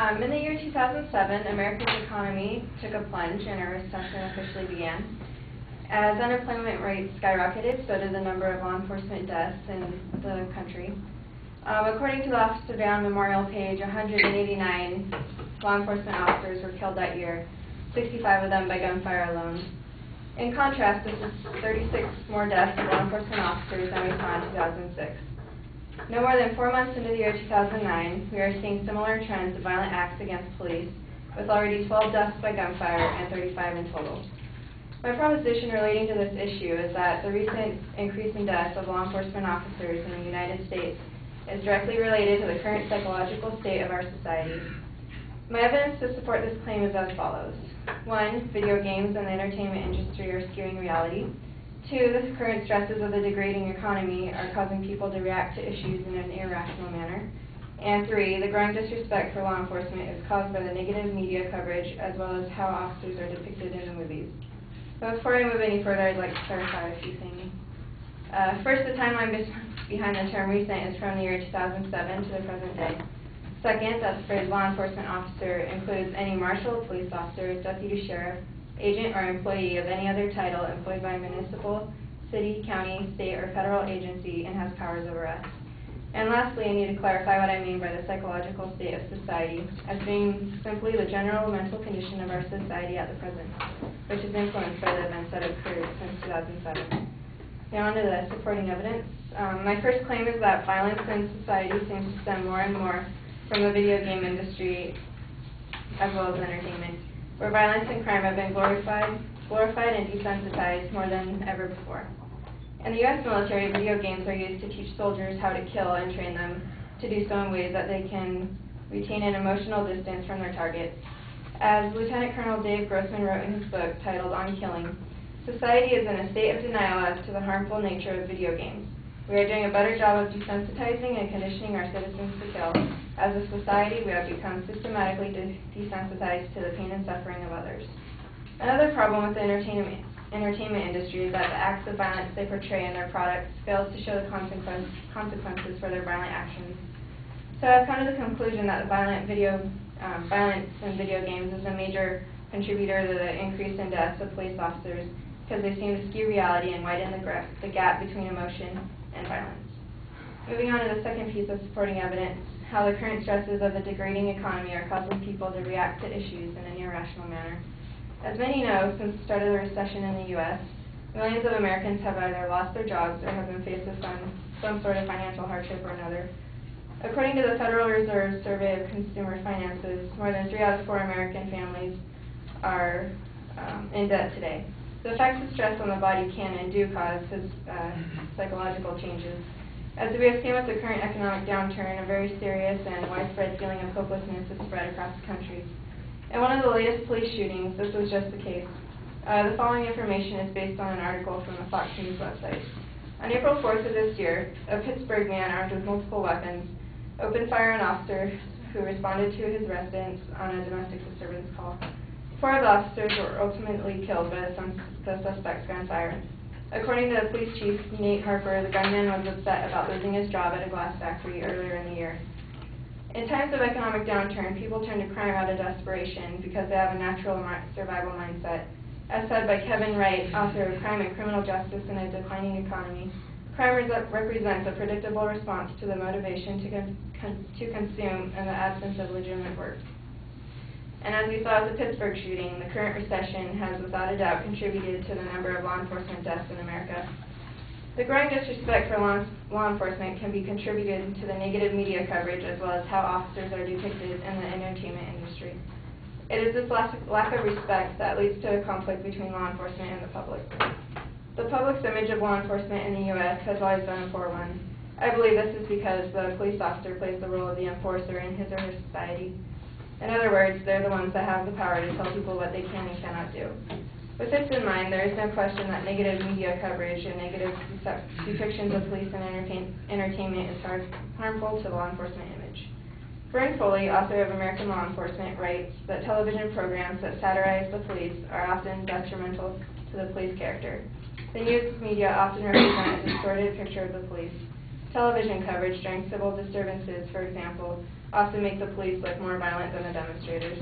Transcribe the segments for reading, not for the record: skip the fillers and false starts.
In the year 2007, America's economy took a plunge and a recession officially began. As unemployment rates skyrocketed, so did the number of law enforcement deaths in the country. According to the Office of Down Memorial page, 189 law enforcement officers were killed that year, 65 of them by gunfire alone. In contrast, this is 36 more deaths of law enforcement officers than we saw in 2006. No more than 4 months into the year 2009, we are seeing similar trends of violent acts against police, with already 12 deaths by gunfire and 35 in total. My proposition relating to this issue is that the recent increase in deaths of law enforcement officers in the United States is directly related to the current psychological state of our society. My evidence to support this claim is as follows. 1. Video games and the entertainment industry are skewing reality. 2. The current stresses of the degrading economy are causing people to react to issues in an irrational manner. And 3. The growing disrespect for law enforcement is caused by the negative media coverage as well as how officers are depicted in the movies. But before I move any further, I'd like to clarify a few things. First, the timeline behind the term recent is from the year 2007 to the present day. Second, that the phrase law enforcement officer includes any marshal, police officer, deputy sheriff, agent, or employee of any other title employed by a municipal, city, county, state, or federal agency and has powers over us. And lastly, I need to clarify what I mean by the psychological state of society as being simply the general mental condition of our society at the present, which is influenced by the events that occurred since 2007. Now on to the supporting evidence. My first claim is that violence in society seems to stem more and more from the video game industry as well as entertainment, where violence and crime have been glorified and desensitized more than ever before. In the U.S. military, video games are used to teach soldiers how to kill and train them to do so in ways that they can retain an emotional distance from their targets. As Lieutenant Colonel Dave Grossman wrote in his book titled On Killing, society is in a state of denial as to the harmful nature of video games. We are doing a better job of desensitizing and conditioning our citizens to kill. As a society, we have become systematically desensitized to the pain and suffering of others. Another problem with the entertainment industry is that the acts of violence they portray in their products fails to show the consequences for their violent actions. So I've come to the conclusion that the violence in video games is a major contributor to the increase in deaths of police officers because they seem to skew reality and widen the gap between emotion and violence. Moving on to the second piece of supporting evidence, how the current stresses of the degrading economy are causing people to react to issues in an irrational manner. As many know, since the start of the recession in the U.S., millions of Americans have either lost their jobs or have been faced with some sort of financial hardship or another. According to the Federal Reserve Survey of Consumer Finances, more than 3 out of 4 American families are in debt today. The effects of stress on the body can and do cause psychological changes. As we have seen with the current economic downturn, a very serious and widespread feeling of hopelessness has spread across the country. In one of the latest police shootings, this was just the case. The following information is based on an article from the Fox News website. On April 4th of this year, a Pittsburgh man armed with multiple weapons opened fire on officers who responded to his residence on a domestic disturbance call. 4 of the officers were ultimately killed by the suspect's gunfire. According to the police chief, Nate Harper, the gunman was upset about losing his job at a glass factory earlier in the year. In times of economic downturn, people turn to crime out of desperation because they have a natural survival mindset. As said by Kevin Wright, author of Crime and Criminal Justice in a Declining Economy, crime represents a predictable response to the motivation to consume in the absence of legitimate work. And as we saw with the Pittsburgh shooting, the current recession has without a doubt contributed to the number of law enforcement deaths in America. The growing disrespect for law enforcement can be contributed to the negative media coverage as well as how officers are depicted in the entertainment industry. It is this lack of respect that leads to a conflict between law enforcement and the public. The public's image of law enforcement in the U.S. has always been a poor one. I believe this is because the police officer plays the role of the enforcer in his or her society. In other words, they're the ones that have the power to tell people what they can and cannot do. With this in mind, there is no question that negative media coverage and negative depictions of police and entertainment is harmful to law enforcement image. Vern Foley, author of American Law Enforcement, writes that television programs that satirize the police are often detrimental to the police character. The news media often represent a distorted picture of the police. Television coverage during civil disturbances, for example, often make the police look more violent than the demonstrators.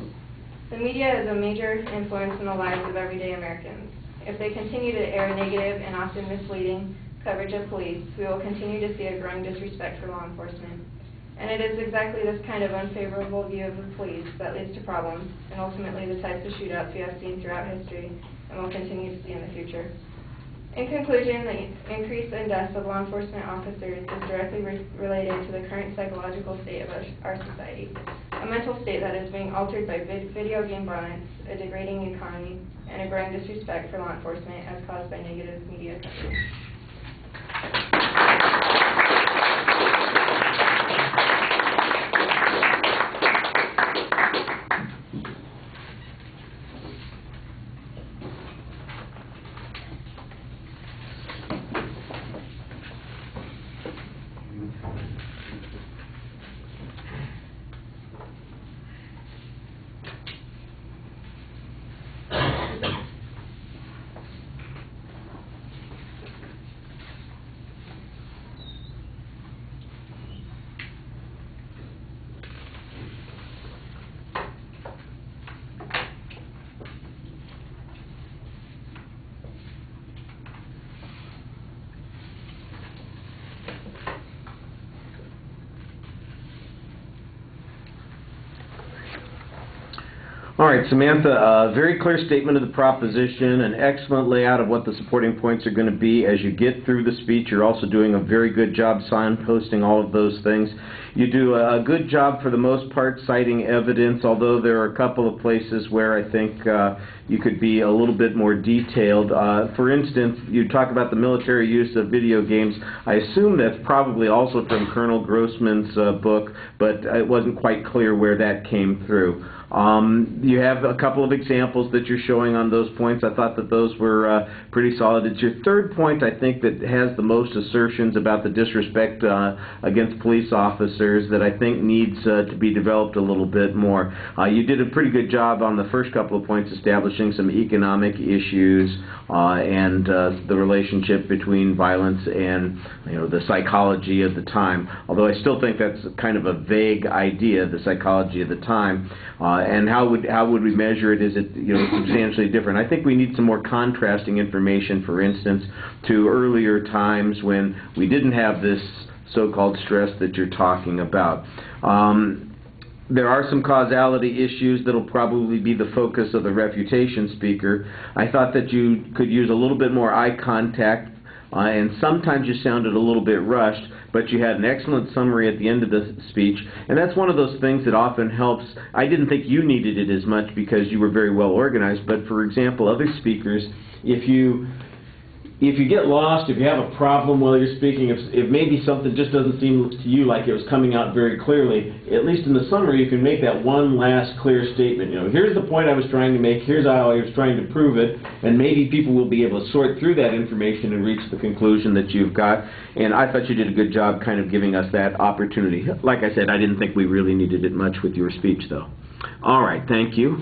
The media is a major influence in the lives of everyday Americans. If they continue to air negative and often misleading coverage of police, we will continue to see a growing disrespect for law enforcement. And it is exactly this kind of unfavorable view of the police that leads to problems, and ultimately the types of shootouts we have seen throughout history and will continue to see in the future. In conclusion, the increase in deaths of law enforcement officers is directly related to the current psychological state of our society, a mental state that is being altered by video game violence, a degrading economy, and a growing disrespect for law enforcement as caused by negative media coverage. All right, Samantha, a very clear statement of the proposition, an excellent layout of what the supporting points are going to be as you get through the speech. You're also doing a very good job signposting all of those things. You do a good job for the most part citing evidence, although there are a couple of places where I think you could be a little bit more detailed. For instance, you talk about the military use of video games. I assume that's probably also from Colonel Grossman's book, but it wasn't quite clear where that came through. You have a couple of examples that you're showing on those points. I thought that those were pretty solid. It's your third point, I think, that has the most assertions about the disrespect against police officers that I think needs to be developed a little bit more. You did a pretty good job on the first couple of points establishing some economic issues and the relationship between violence and the psychology of the time, although I still think that's kind of a vague idea, the psychology of the time. And how would we measure it? Is it substantially different? I think we need some more contrasting information, for instance, to earlier times when we didn't have this so-called stress that you're talking about. There are some causality issues that will probably be the focus of the refutation speaker. I thought that you could use a little bit more eye contact, and sometimes you sounded a little bit rushed, but you had an excellent summary at the end of the speech, and that's one of those things that often helps. I didn't think you needed it as much because you were very well organized, but for example, other speakers, if you get lost, if you have a problem while you're speaking, if maybe something just doesn't seem to you like it was coming out very clearly, at least in the summary you can make that one last clear statement. Here's the point I was trying to make, here's how I was trying to prove it, and maybe people will be able to sort through that information and reach the conclusion that you've got. And I thought you did a good job kind of giving us that opportunity. Like I said, I didn't think we really needed it much with your speech, though. All right, thank you.